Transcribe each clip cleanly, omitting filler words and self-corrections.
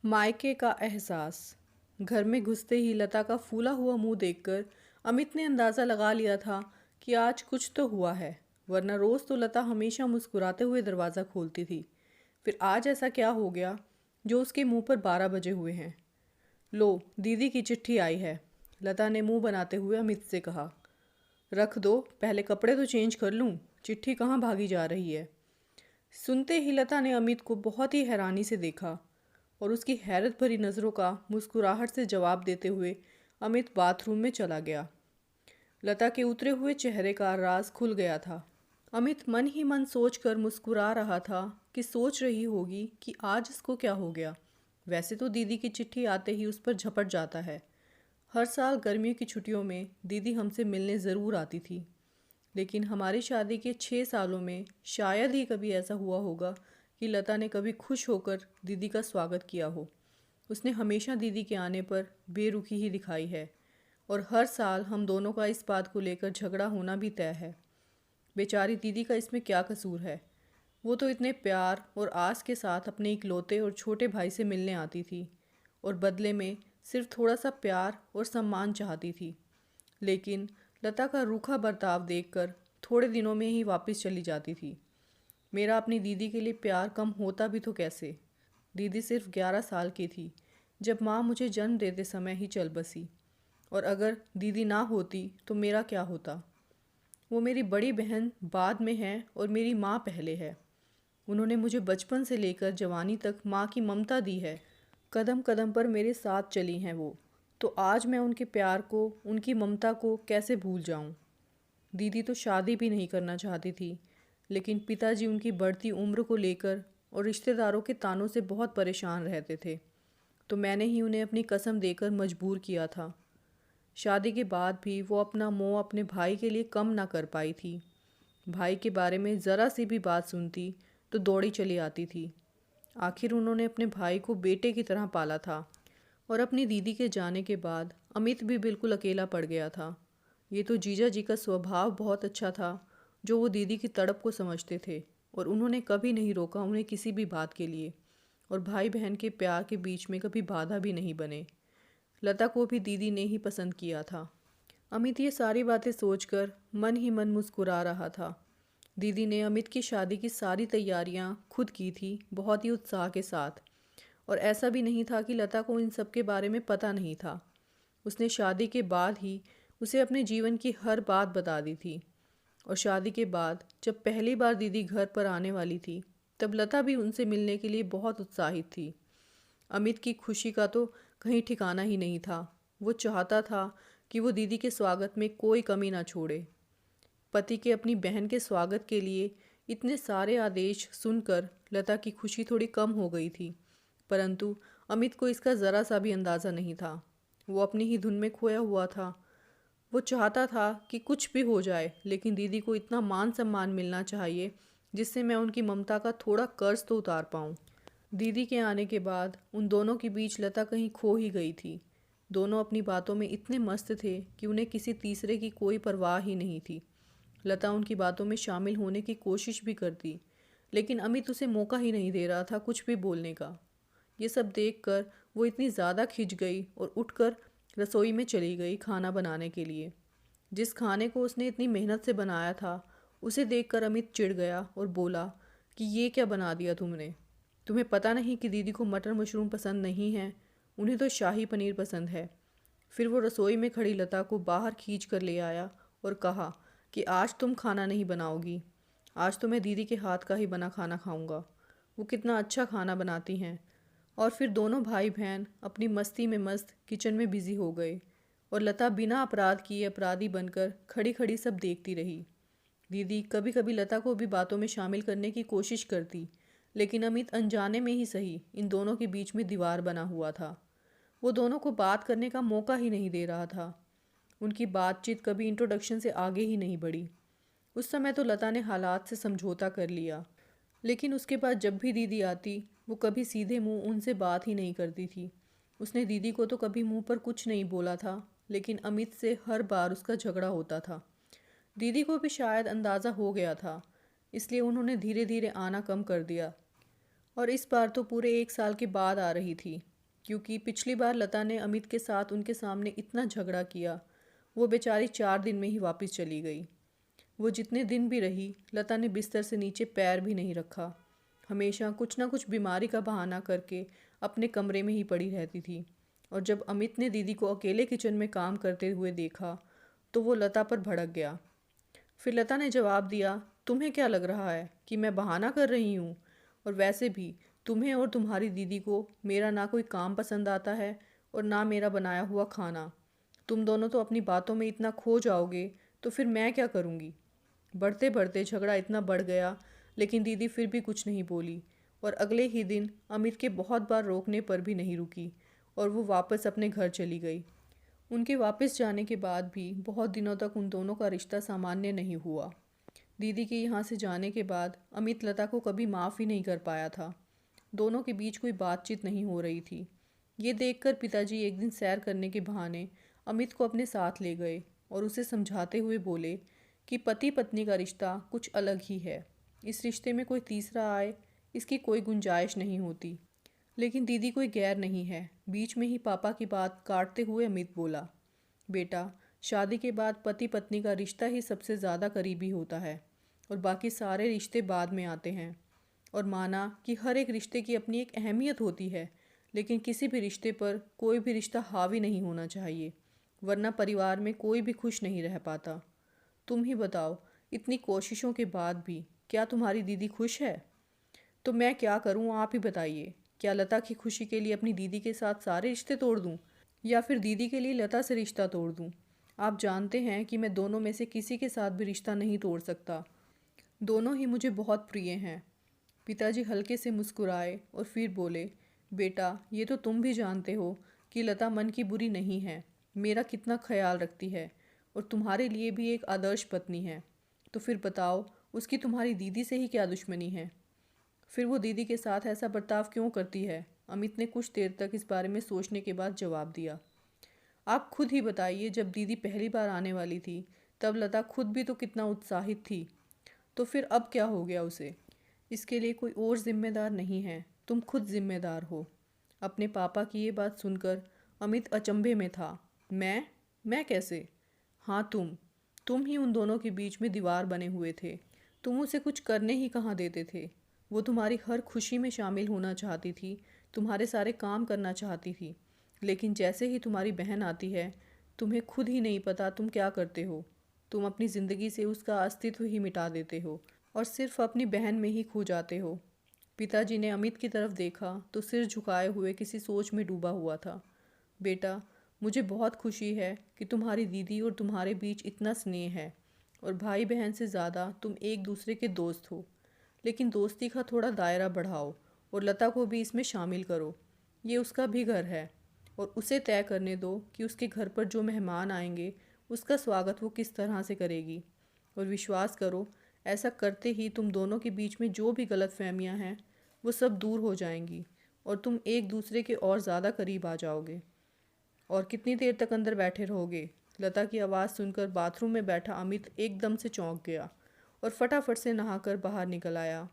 मायके का एहसास। घर में घुसते ही लता का फूला हुआ मुंह देखकर अमित ने अंदाज़ा लगा लिया था कि आज कुछ तो हुआ है, वरना रोज़ तो लता हमेशा मुस्कुराते हुए दरवाज़ा खोलती थी। फिर आज ऐसा क्या हो गया जो उसके मुंह पर 12 बजे हुए हैं। लो, दीदी की चिट्ठी आई है, लता ने मुंह बनाते हुए अमित से कहा। रख दो, पहले कपड़े तो चेंज कर लूँ, चिट्ठी कहाँ भागी जा रही है। सुनते ही लता ने अमित को बहुत ही हैरानी से देखा और उसकी हैरत भरी नज़रों का मुस्कुराहट से जवाब देते हुए अमित बाथरूम में चला गया। लता के उतरे हुए चेहरे का राज खुल गया था। अमित मन ही मन सोचकर मुस्कुरा रहा था कि सोच रही होगी कि आज इसको क्या हो गया। वैसे तो दीदी की चिट्ठी आते ही उस पर झपट जाता है। हर साल गर्मियों की छुट्टियों में दीदी हमसे मिलने ज़रूर आती थी, लेकिन हमारी शादी के 6 सालों में शायद ही कभी ऐसा हुआ होगा कि लता ने कभी खुश होकर दीदी का स्वागत किया हो। उसने हमेशा दीदी के आने पर बेरुखी ही दिखाई है और हर साल हम दोनों का इस बात को लेकर झगड़ा होना भी तय है। बेचारी दीदी का इसमें क्या कसूर है। वो तो इतने प्यार और आस के साथ अपने इकलौते और छोटे भाई से मिलने आती थी और बदले में सिर्फ थोड़ा सा प्यार और सम्मान चाहती थी। लेकिन लता का रूखा बर्ताव देखकर थोड़े दिनों में ही वापस चली जाती थी। मेरा अपनी दीदी के लिए प्यार कम होता भी तो कैसे। दीदी सिर्फ 11 साल की थी जब माँ मुझे जन्म देते समय ही चल बसी, और अगर दीदी ना होती तो मेरा क्या होता। वो मेरी बड़ी बहन बाद में है और मेरी माँ पहले है। उन्होंने मुझे बचपन से लेकर जवानी तक माँ की ममता दी है। कदम कदम पर मेरे साथ चली हैं वो। तो आज मैं उनके प्यार को, उनकी ममता को कैसे भूल जाऊं। दीदी तो शादी भी नहीं करना चाहती थी, लेकिन पिताजी उनकी बढ़ती उम्र को लेकर और रिश्तेदारों के तानों से बहुत परेशान रहते थे, तो मैंने ही उन्हें अपनी कसम देकर मजबूर किया था। शादी के बाद भी वो अपना मोह अपने भाई के लिए कम ना कर पाई थी। भाई के बारे में ज़रा सी भी बात सुनती तो दौड़ी चली आती थी। आखिर उन्होंने अपने भाई को बेटे की तरह पाला था और अपनी दीदी के जाने के बाद अमित भी बिल्कुल अकेला पड़ गया था। ये तो जीजा जी का स्वभाव बहुत अच्छा था, जो वो दीदी की तड़प को समझते थे और उन्होंने कभी नहीं रोका उन्हें किसी भी बात के लिए, और भाई बहन के प्यार के बीच में कभी बाधा भी नहीं बने। लता को भी दीदी ने ही पसंद किया था। अमित ये सारी बातें सोचकर मन ही मन मुस्कुरा रहा था। दीदी ने अमित की शादी की सारी तैयारियां खुद की थी, बहुत ही उत्साह के साथ। और ऐसा भी नहीं था कि लता को इन सब के बारे में पता नहीं था। उसने शादी के बाद ही उसे अपने जीवन की हर बात बता दी थी। और शादी के बाद जब पहली बार दीदी घर पर आने वाली थी, तब लता भी उनसे मिलने के लिए बहुत उत्साहित थी। अमित की खुशी का तो कहीं ठिकाना ही नहीं था। वो चाहता था कि वो दीदी के स्वागत में कोई कमी ना छोड़े। पति के अपनी बहन के स्वागत के लिए इतने सारे आदेश सुनकर लता की खुशी थोड़ी कम हो गई थी, परंतु अमित को इसका ज़रा सा भी अंदाज़ा नहीं था। वो अपनी ही धुन में खोया हुआ था। वो चाहता था कि कुछ भी हो जाए, लेकिन दीदी को इतना मान सम्मान मिलना चाहिए जिससे मैं उनकी ममता का थोड़ा कर्ज तो उतार पाऊँ। दीदी के आने के बाद उन दोनों के बीच लता कहीं खो ही गई थी। दोनों अपनी बातों में इतने मस्त थे कि उन्हें किसी तीसरे की कोई परवाह ही नहीं थी। लता उनकी बातों में शामिल होने की कोशिश भी करती, लेकिन अमित उसे मौका ही नहीं दे रहा था कुछ भी बोलने का। ये सब देखकर वो इतनी ज़्यादा खिंच गई और उठकर रसोई में चली गई खाना बनाने के लिए। जिस खाने को उसने इतनी मेहनत से बनाया था, उसे देखकर अमित चिढ़ गया और बोला कि ये क्या बना दिया तुमने। तुम्हें पता नहीं कि दीदी को मटर मशरूम पसंद नहीं है, उन्हें तो शाही पनीर पसंद है। फिर वो रसोई में खड़ी लता को बाहर खींच कर ले आया और कहा कि आज तुम खाना नहीं बनाओगी, आज तो मैं दीदी के हाथ का ही बना खाना खाऊंगा। वो कितना अच्छा खाना बनाती हैं। और फिर दोनों भाई बहन अपनी मस्ती में मस्त किचन में बिजी हो गए और लता बिना अपराध किए अपराधी बनकर खड़ी खड़ी सब देखती रही। दीदी कभी कभी लता को भी बातों में शामिल करने की कोशिश करती, लेकिन अमित अनजाने में ही सही इन दोनों के बीच में दीवार बना हुआ था। वो दोनों को बात करने का मौका ही नहीं दे रहा था। उनकी बातचीत कभी इंट्रोडक्शन से आगे ही नहीं बढ़ी। उस समय तो लता ने हालात से समझौता कर लिया, लेकिन उसके बाद जब भी दीदी आती वो कभी सीधे मुंह उनसे बात ही नहीं करती थी। उसने दीदी को तो कभी मुंह पर कुछ नहीं बोला था, लेकिन अमित से हर बार उसका झगड़ा होता था। दीदी को भी शायद अंदाज़ा हो गया था, इसलिए उन्होंने धीरे धीरे आना कम कर दिया और इस बार तो पूरे 1 साल के बाद आ रही थी। क्योंकि पिछली बार लता ने अमित के साथ उनके सामने इतना झगड़ा किया। वो बेचारी 4 दिन में ही वापस चली गई। वो जितने दिन भी रही, लता ने बिस्तर से नीचे पैर भी नहीं रखा। हमेशा कुछ ना कुछ बीमारी का बहाना करके अपने कमरे में ही पड़ी रहती थी। और जब अमित ने दीदी को अकेले किचन में काम करते हुए देखा तो वो लता पर भड़क गया। फिर लता ने जवाब दिया, तुम्हें क्या लग रहा है कि मैं बहाना कर रही हूँ? और वैसे भी तुम्हें और तुम्हारी दीदी को मेरा ना कोई काम पसंद आता है और ना मेरा बनाया हुआ खाना। तुम दोनों तो अपनी बातों में इतना खो जाओगे तो फिर मैं क्या करूँगी? बढ़ते बढ़ते झगड़ा इतना बढ़ गया, लेकिन दीदी फिर भी कुछ नहीं बोली। और अगले ही दिन अमित के बहुत बार रोकने पर भी नहीं रुकी और वो वापस अपने घर चली गई। उनके वापस जाने के बाद भी बहुत दिनों तक उन दोनों का रिश्ता सामान्य नहीं हुआ। दीदी के यहाँ से जाने के बाद अमित लता को कभी माफ़ ही नहीं कर पाया था। दोनों के बीच कोई बातचीत नहीं हो रही थी। ये देखकर पिताजी एक दिन सैर करने के बहाने अमित को अपने साथ ले गए और उसे समझाते हुए बोले कि पति पत्नी का रिश्ता कुछ अलग ही है। इस रिश्ते में कोई तीसरा आए, इसकी कोई गुंजाइश नहीं होती। लेकिन दीदी कोई गैर नहीं है। बीच में ही पापा की बात काटते हुए अमित बोला, बेटा, शादी के बाद पति पत्नी का रिश्ता ही सबसे ज़्यादा करीबी होता है और बाकी सारे रिश्ते बाद में आते हैं। और माना कि हर एक रिश्ते की अपनी एक अहमियत होती है, लेकिन किसी भी रिश्ते पर कोई भी रिश्ता हावी नहीं होना चाहिए, वरना परिवार में कोई भी खुश नहीं रह पाता। तुम ही बताओ, इतनी कोशिशों के बाद भी क्या तुम्हारी दीदी खुश है? तो मैं क्या करूं, आप ही बताइए। क्या लता की खुशी के लिए अपनी दीदी के साथ सारे रिश्ते तोड़ दूं, या फिर दीदी के लिए लता से रिश्ता तोड़ दूं? आप जानते हैं कि मैं दोनों में से किसी के साथ भी रिश्ता नहीं तोड़ सकता। दोनों ही मुझे बहुत प्रिय हैं। पिताजी हल्के से मुस्कुराए और फिर बोले, बेटा, ये तो तुम भी जानते हो कि लता मन की बुरी नहीं है, मेरा कितना ख्याल रखती है और तुम्हारे लिए भी एक आदर्श पत्नी है। तो फिर बताओ, उसकी तुम्हारी दीदी से ही क्या दुश्मनी है? फिर वो दीदी के साथ ऐसा बर्ताव क्यों करती है? अमित ने कुछ देर तक इस बारे में सोचने के बाद जवाब दिया, आप खुद ही बताइए। जब दीदी पहली बार आने वाली थी तब लता खुद भी तो कितना उत्साहित थी, तो फिर अब क्या हो गया उसे? इसके लिए कोई और जिम्मेदार नहीं है, तुम खुद जिम्मेदार हो। अपने पापा की ये बात सुनकर अमित अचंभे में था। मैं कैसे? हाँ, तुम ही उन दोनों के बीच में दीवार बने हुए थे। तुम उसे कुछ करने ही कहाँ देते थे। वो तुम्हारी हर खुशी में शामिल होना चाहती थी, तुम्हारे सारे काम करना चाहती थी। लेकिन जैसे ही तुम्हारी बहन आती है, तुम्हें खुद ही नहीं पता तुम क्या करते हो। तुम अपनी ज़िंदगी से उसका अस्तित्व ही मिटा देते हो और सिर्फ अपनी बहन में ही खो जाते हो। पिताजी ने अमित की तरफ देखा तो सिर झुकाए हुए किसी सोच में डूबा हुआ था। बेटा, मुझे बहुत खुशी है कि तुम्हारी दीदी और तुम्हारे बीच इतना स्नेह है और भाई बहन से ज़्यादा तुम एक दूसरे के दोस्त हो। लेकिन दोस्ती का थोड़ा दायरा बढ़ाओ और लता को भी इसमें शामिल करो। ये उसका भी घर है और उसे तय करने दो कि उसके घर पर जो मेहमान आएंगे उसका स्वागत वो किस तरह से करेगी। और विश्वास करो, ऐसा करते ही तुम दोनों के बीच में जो भी गलतफहमियां हैं वो सब दूर हो जाएंगी और तुम एक दूसरे के और ज़्यादा करीब आ जाओगे। और कितनी देर तक अंदर बैठे रहोगे? लता की आवाज़ सुनकर बाथरूम में बैठा अमित एकदम से चौंक गया और फटाफट से नहाकर बाहर निकल आया।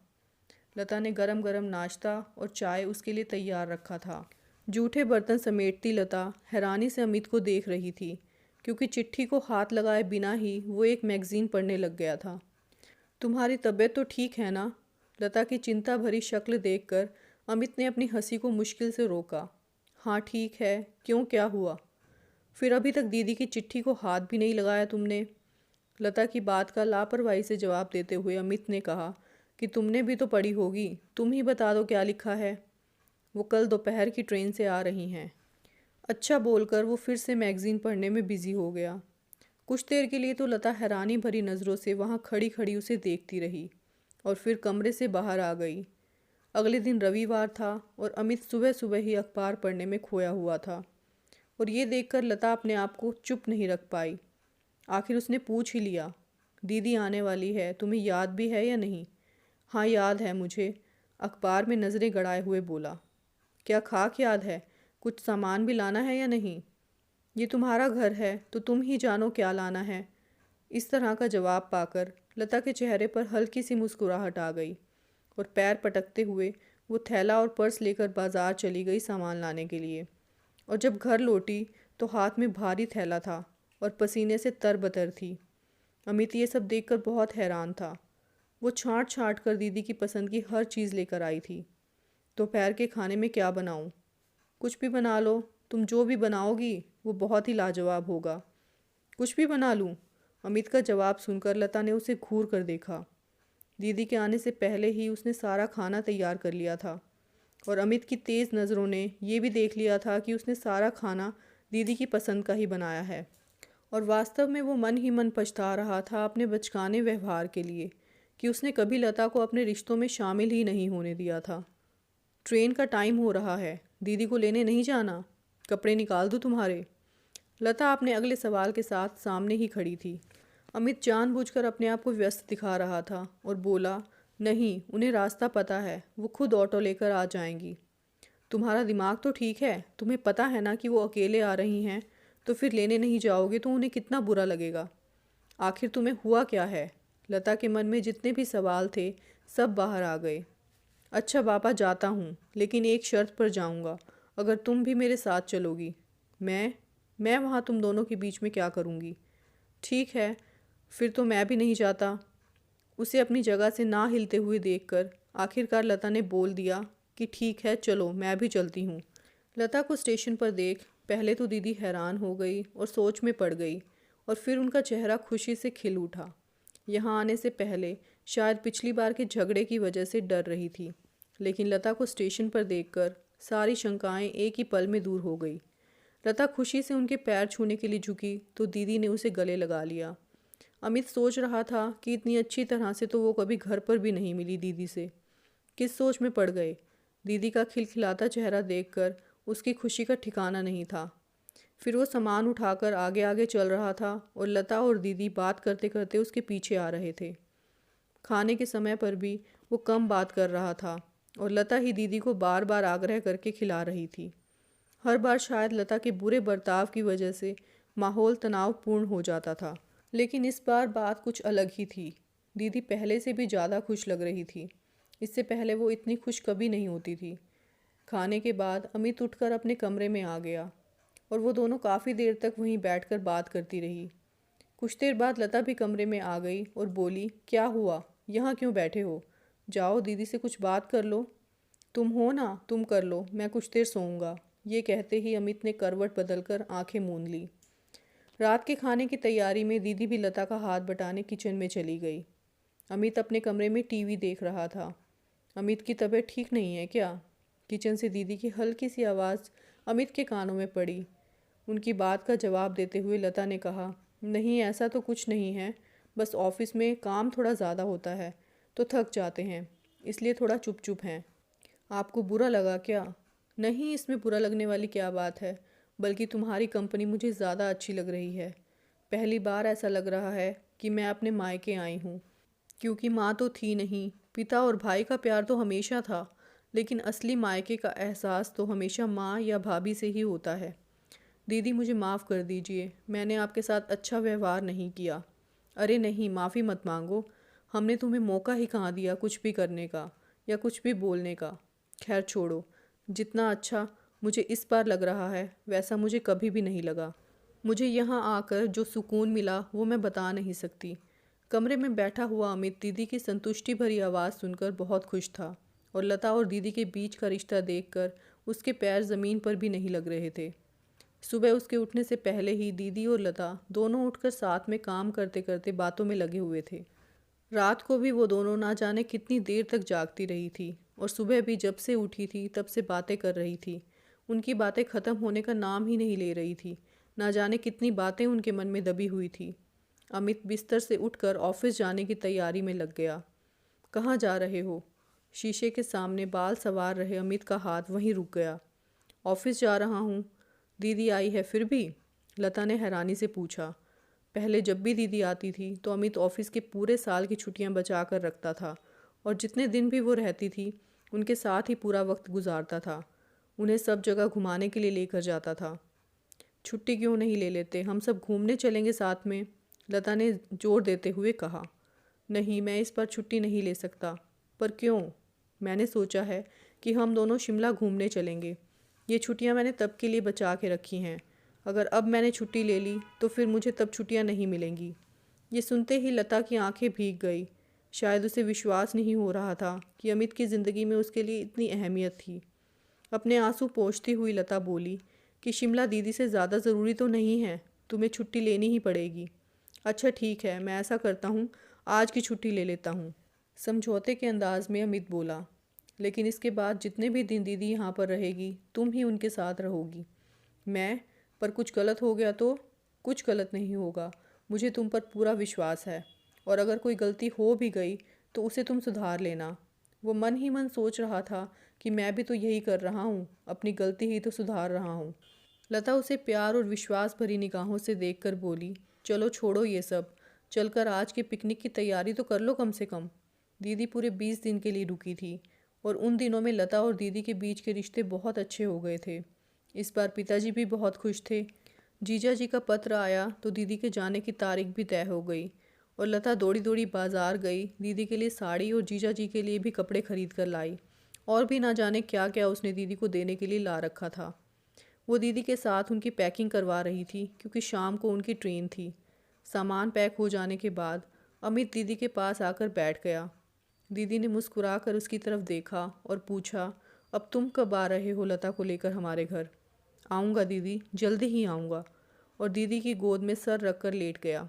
लता ने गरम गरम नाश्ता और चाय उसके लिए तैयार रखा था। जूठे बर्तन समेटती लता हैरानी से अमित को देख रही थी, क्योंकि चिट्ठी को हाथ लगाए बिना ही वो एक मैगज़ीन पढ़ने लग गया था। तुम्हारी तबीयत तो ठीक है ना? लता की चिंता भरी शक्ल देखकर अमित ने अपनी हंसी को मुश्किल से रोका। हाँ, ठीक है। क्यों, क्या हुआ? फिर अभी तक दीदी की चिट्ठी को हाथ भी नहीं लगाया तुमने? लता की बात का लापरवाही से जवाब देते हुए अमित ने कहा कि तुमने भी तो पढ़ी होगी, तुम ही बता दो क्या लिखा है। वो कल दोपहर की ट्रेन से आ रही हैं। अच्छा बोलकर वो फिर से मैगज़ीन पढ़ने में बिजी हो गया। कुछ देर के लिए तो लता हैरानी भरी नज़रों से वहाँ खड़ी खड़ी उसे देखती रही और फिर कमरे से बाहर आ गई। अगले दिन रविवार था और अमित सुबह सुबह ही अखबार पढ़ने में खोया हुआ था और ये देखकर लता अपने आप को चुप नहीं रख पाई। आखिर उसने पूछ ही लिया, दीदी आने वाली है, तुम्हें याद भी है या नहीं? हाँ, याद है मुझे, अखबार में नज़रें गड़ाए हुए बोला। क्या खाक याद है? कुछ सामान भी लाना है या नहीं? ये तुम्हारा घर है तो तुम ही जानो क्या लाना है। इस तरह का जवाब पाकर लता के चेहरे पर हल्की सी मुस्कुराहट आ गई और पैर पटकते हुए वो थैला और पर्स लेकर बाजार चली गई सामान लाने के लिए। और जब घर लौटी तो हाथ में भारी थैला था और पसीने से तरबतर थी। अमित ये सब देखकर बहुत हैरान था। वो छांट छांट कर दीदी की पसंद की हर चीज़ लेकर आई थी। दोपहर के खाने में क्या बनाऊं? कुछ भी बना लो, तुम जो भी बनाओगी वो बहुत ही लाजवाब होगा। कुछ भी बना लूं? अमित का जवाब सुनकर लता ने उसे घूर कर देखा। दीदी के आने से पहले ही उसने सारा खाना तैयार कर लिया था और अमित की तेज़ नज़रों ने ये भी देख लिया था कि उसने सारा खाना दीदी की पसंद का ही बनाया है। और वास्तव में वो मन ही मन पछता रहा था अपने बचकाने व्यवहार के लिए कि उसने कभी लता को अपने रिश्तों में शामिल ही नहीं होने दिया था। ट्रेन का टाइम हो रहा है, दीदी को लेने नहीं जाना? कपड़े निकाल दूँ तुम्हारे? लता अपने अगले सवाल के साथ सामने ही खड़ी थी। अमित जानबूझकर अपने आप को व्यस्त दिखा रहा था और बोला, नहीं, उन्हें रास्ता पता है, वो खुद ऑटो लेकर आ जाएंगी। तुम्हारा दिमाग तो ठीक है, तुम्हें पता है ना कि वो अकेले आ रही हैं, तो फिर लेने नहीं जाओगे तो उन्हें कितना बुरा लगेगा। आखिर तुम्हें हुआ क्या है? लता के मन में जितने भी सवाल थे सब बाहर आ गए। अच्छा पापा, जाता हूँ, लेकिन एक शर्त पर जाऊँगा, अगर तुम भी मेरे साथ चलोगी। मैं वहाँ तुम दोनों के बीच में क्या करूँगी? ठीक है, फिर तो मैं भी नहीं जाता। उसे अपनी जगह से ना हिलते हुए देखकर आखिरकार लता ने बोल दिया कि ठीक है, चलो मैं भी चलती हूँ। लता को स्टेशन पर देख पहले तो दीदी हैरान हो गई और सोच में पड़ गई और फिर उनका चेहरा खुशी से खिल उठा। यहाँ आने से पहले शायद पिछली बार के झगड़े की वजह से डर रही थी, लेकिन लता को स्टेशन पर देखकर सारी शंकाएं एक ही पल में दूर हो गई। लता खुशी से उनके पैर छूने के लिए झुकी तो दीदी ने उसे गले लगा लिया। अमित सोच रहा था कि इतनी अच्छी तरह से तो वो कभी घर पर भी नहीं मिली दीदी से। किस सोच में पड़ गए? दीदी का खिलखिलाता चेहरा देखकर उसकी खुशी का ठिकाना नहीं था। फिर वो सामान उठाकर आगे आगे चल रहा था और लता और दीदी बात करते करते उसके पीछे आ रहे थे। खाने के समय पर भी वो कम बात कर रहा था और लता ही दीदी को बार बार आग्रह करके खिला रही थी। हर बार शायद लता के बुरे बर्ताव की वजह से माहौल तनावपूर्ण हो जाता था, लेकिन इस बार बात कुछ अलग ही थी। दीदी पहले से भी ज़्यादा खुश लग रही थी। इससे पहले वो इतनी खुश कभी नहीं होती थी। खाने के बाद अमित उठकर अपने कमरे में आ गया और वो दोनों काफ़ी देर तक वहीं बैठकर बात करती रही। कुछ देर बाद लता भी कमरे में आ गई और बोली, क्या हुआ, यहाँ क्यों बैठे हो? जाओ दीदी से कुछ बात कर लो। तुम हो ना, तुम कर लो, मैं कुछ देर सोऊंगा। ये कहते ही अमित ने करवट बदलकर आंखें मूंद ली। रात के खाने की तैयारी में दीदी भी लता का हाथ बटाने किचन में चली गई। अमित अपने कमरे में टीवी देख रहा था। अमित की तबीयत ठीक नहीं है क्या? किचन से दीदी की हल्की सी आवाज़ अमित के कानों में पड़ी। उनकी बात का जवाब देते हुए लता ने कहा, नहीं ऐसा तो कुछ नहीं है, बस ऑफिस में काम थोड़ा ज़्यादा होता है तो थक जाते हैं, इसलिए थोड़ा चुप चुप हैं। आपको बुरा लगा क्या? नहीं, इसमें बुरा लगने वाली क्या बात है, बल्कि तुम्हारी कंपनी मुझे ज़्यादा अच्छी लग रही है। पहली बार ऐसा लग रहा है कि मैं अपने मायके आई हूँ, क्योंकि माँ तो थी नहीं। पिता और भाई का प्यार तो हमेशा था, लेकिन असली मायके का एहसास तो हमेशा माँ या भाभी से ही होता है। दीदी मुझे माफ़ कर दीजिए, मैंने आपके साथ अच्छा व्यवहार नहीं किया। अरे नहीं, माफ़ी मत मांगो, हमने तुम्हें मौका ही कहाँ दिया कुछ भी करने का या कुछ भी बोलने का। खैर छोड़ो, जितना अच्छा मुझे इस बार लग रहा है वैसा मुझे कभी भी नहीं लगा। मुझे यहाँ आकर जो सुकून मिला वो मैं बता नहीं सकती। कमरे में बैठा हुआ अमित दीदी की संतुष्टि भरी आवाज़ सुनकर बहुत खुश था और लता और दीदी के बीच का रिश्ता देखकर उसके पैर ज़मीन पर भी नहीं लग रहे थे। सुबह उसके उठने से पहले ही दीदी और लता दोनों उठकर साथ में काम करते करते बातों में लगे हुए थे। रात को भी वो दोनों ना जाने कितनी देर तक जागती रही थी और सुबह भी जब से उठी थी तब से बातें कर रही थी। उनकी बातें ख़त्म होने का नाम ही नहीं ले रही थी। ना जाने कितनी बातें उनके मन में दबी हुई थी। अमित बिस्तर से उठकर ऑफिस जाने की तैयारी में लग गया। कहाँ जा रहे हो? शीशे के सामने बाल संवार रहे अमित का हाथ वहीं रुक गया। ऑफिस जा रहा हूँ। दीदी आई है फिर भी? लता ने हैरानी से पूछा। पहले जब भी दीदी आती थी तो अमित ऑफिस के पूरे साल की छुट्टियां बचा कर रखता था और जितने दिन भी वो रहती थी उनके साथ ही पूरा वक्त गुजारता था। उन्हें सब जगह घुमाने के लिए लेकर जाता था। छुट्टी क्यों नहीं ले लेते, हम सब घूमने चलेंगे साथ में, लता ने जोर देते हुए कहा। नहीं, मैं इस बार छुट्टी नहीं ले सकता। पर क्यों? मैंने सोचा है कि हम दोनों शिमला घूमने चलेंगे। ये छुट्टियां मैंने तब के लिए बचा के रखी हैं। अगर अब मैंने छुट्टी ले ली तो फिर मुझे तब छुट्टियां नहीं मिलेंगी। ये सुनते ही लता की आंखें भीग गई। शायद उसे विश्वास नहीं हो रहा था कि अमित की ज़िंदगी में उसके लिए इतनी अहमियत थी। अपने आंसू पोंछती हुई लता बोली कि शिमला दीदी से ज़्यादा ज़रूरी तो नहीं है, तुम्हें छुट्टी लेनी ही पड़ेगी। अच्छा ठीक है, मैं ऐसा करता हूँ, आज की छुट्टी ले लेता हूँ, समझौते के अंदाज में अमित बोला। लेकिन इसके बाद जितने भी दिन दीदी यहाँ पर रहेगी तुम ही उनके साथ रहोगी। मैं, पर कुछ गलत हो गया तो? कुछ गलत नहीं होगा, मुझे तुम पर पूरा विश्वास है। और अगर कोई गलती हो भी गई तो उसे तुम सुधार लेना। वो मन ही मन सोच रहा था कि मैं भी तो यही कर रहा हूँ, अपनी गलती ही तो सुधार रहा हूँ। लता उसे प्यार और विश्वास भरी निगाहों से देखकर बोली, चलो छोड़ो ये सब, चलकर आज के पिकनिक की तैयारी तो कर लो कम से कम। दीदी पूरे 20 दिन के लिए रुकी थी और उन दिनों में लता और दीदी के बीच के रिश्ते बहुत अच्छे हो गए थे। इस बार पिताजी भी बहुत खुश थे। जीजा जी का पत्र आया तो दीदी के जाने की तारीख भी तय हो गई और लता दौड़ी दौड़ी बाजार गई, दीदी के लिए साड़ी और जीजा जी के लिए भी कपड़े खरीद कर लाई। और भी ना जाने क्या क्या उसने दीदी को देने के लिए ला रखा था। वो दीदी के साथ उनकी पैकिंग करवा रही थी क्योंकि शाम को उनकी ट्रेन थी। सामान पैक हो जाने के बाद अमित दीदी के पास आकर बैठ गया। दीदी ने मुस्कुरा कर उसकी तरफ देखा और पूछा, अब तुम कब आ रहे हो लता को लेकर हमारे घर? आऊँगा दीदी, जल्दी ही आऊँगा। और दीदी की गोद में सर रख कर लेट गया।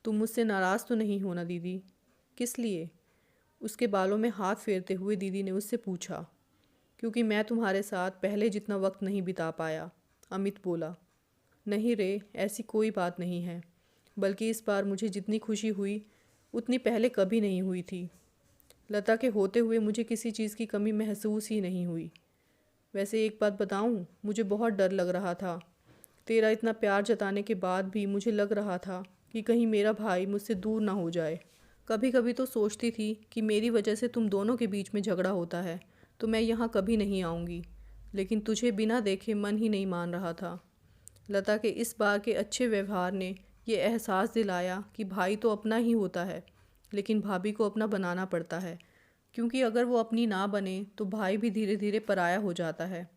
तुम मुझसे नाराज़ तो नहीं होना दीदी? किस लिए? उसके बालों में हाथ फेरते हुए दीदी ने उससे पूछा। क्योंकि मैं तुम्हारे साथ पहले जितना वक्त नहीं बिता पाया, अमित बोला। नहीं रे, ऐसी कोई बात नहीं है, बल्कि इस बार मुझे जितनी खुशी हुई उतनी पहले कभी नहीं हुई थी। लता के होते हुए मुझे किसी चीज़ की कमी महसूस ही नहीं हुई। वैसे एक बात बताऊं, मुझे बहुत डर लग रहा था। तेरा इतना प्यार जताने के बाद भी मुझे लग रहा था कि कहीं मेरा भाई मुझसे दूर ना हो जाए। कभी कभी तो सोचती थी कि मेरी वजह से तुम दोनों के बीच में झगड़ा होता है तो मैं यहाँ कभी नहीं आऊँगी, लेकिन तुझे बिना देखे मन ही नहीं मान रहा था। लता के इस बार के अच्छे व्यवहार ने ये एहसास दिलाया कि भाई तो अपना ही होता है, लेकिन भाभी को अपना बनाना पड़ता है, क्योंकि अगर वो अपनी ना बने तो भाई भी धीरे धीरे पराया हो जाता है।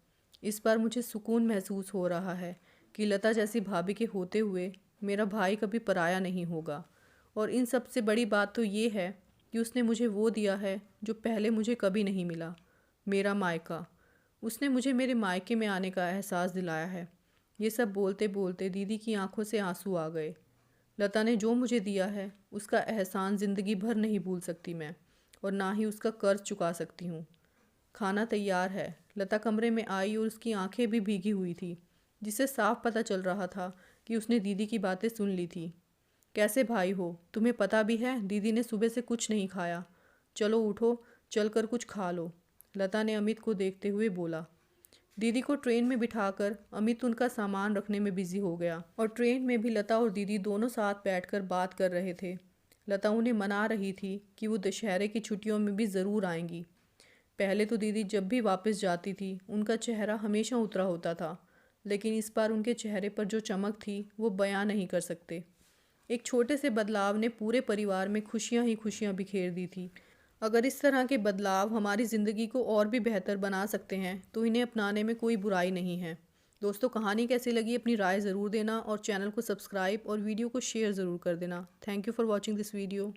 इस बार मुझे सुकून महसूस हो रहा है कि लता जैसी भाभी के होते हुए मेरा भाई कभी पराया नहीं होगा। और इन सबसे बड़ी बात तो ये है कि उसने मुझे वो दिया है जो पहले मुझे कभी नहीं मिला, मेरा मायका। उसने मुझे मेरे मायके में आने का एहसास दिलाया है। ये सब बोलते बोलते दीदी की आंखों से आंसू आ गए। लता ने जो मुझे दिया है उसका एहसान ज़िंदगी भर नहीं भूल सकती मैं, और ना ही उसका कर्ज चुका सकती हूँ। खाना तैयार है। लता कमरे में आई और उसकी आंखें भी भीगी हुई थी, जिससे साफ पता चल रहा था कि उसने दीदी की बातें सुन ली थी। कैसे भाई हो? तुम्हें पता भी है दीदी ने सुबह से कुछ नहीं खाया। चलो उठो, चलकर कुछ खा लो, लता ने अमित को देखते हुए बोला। दीदी को ट्रेन में बिठाकर अमित उनका सामान रखने में बिजी हो गया और ट्रेन में भी लता और दीदी दोनों साथ बैठकर बात कर रहे थे। लता उन्हें मना रही थी कि वो दशहरे की छुट्टियों में भी ज़रूर आएंगी। पहले तो दीदी जब भी वापस जाती थी उनका चेहरा हमेशा उतरा होता था, लेकिन इस बार उनके चेहरे पर जो चमक थी वो बयां नहीं कर सकते। एक छोटे से बदलाव ने पूरे परिवार में खुशियां ही खुशियां बिखेर दी थी। अगर इस तरह के बदलाव हमारी ज़िंदगी को और भी बेहतर बना सकते हैं तो इन्हें अपनाने में कोई बुराई नहीं है। दोस्तों, कहानी कैसी लगी अपनी राय ज़रूर देना और चैनल को सब्सक्राइब और वीडियो को शेयर ज़रूर कर देना। Thank you for watching this video.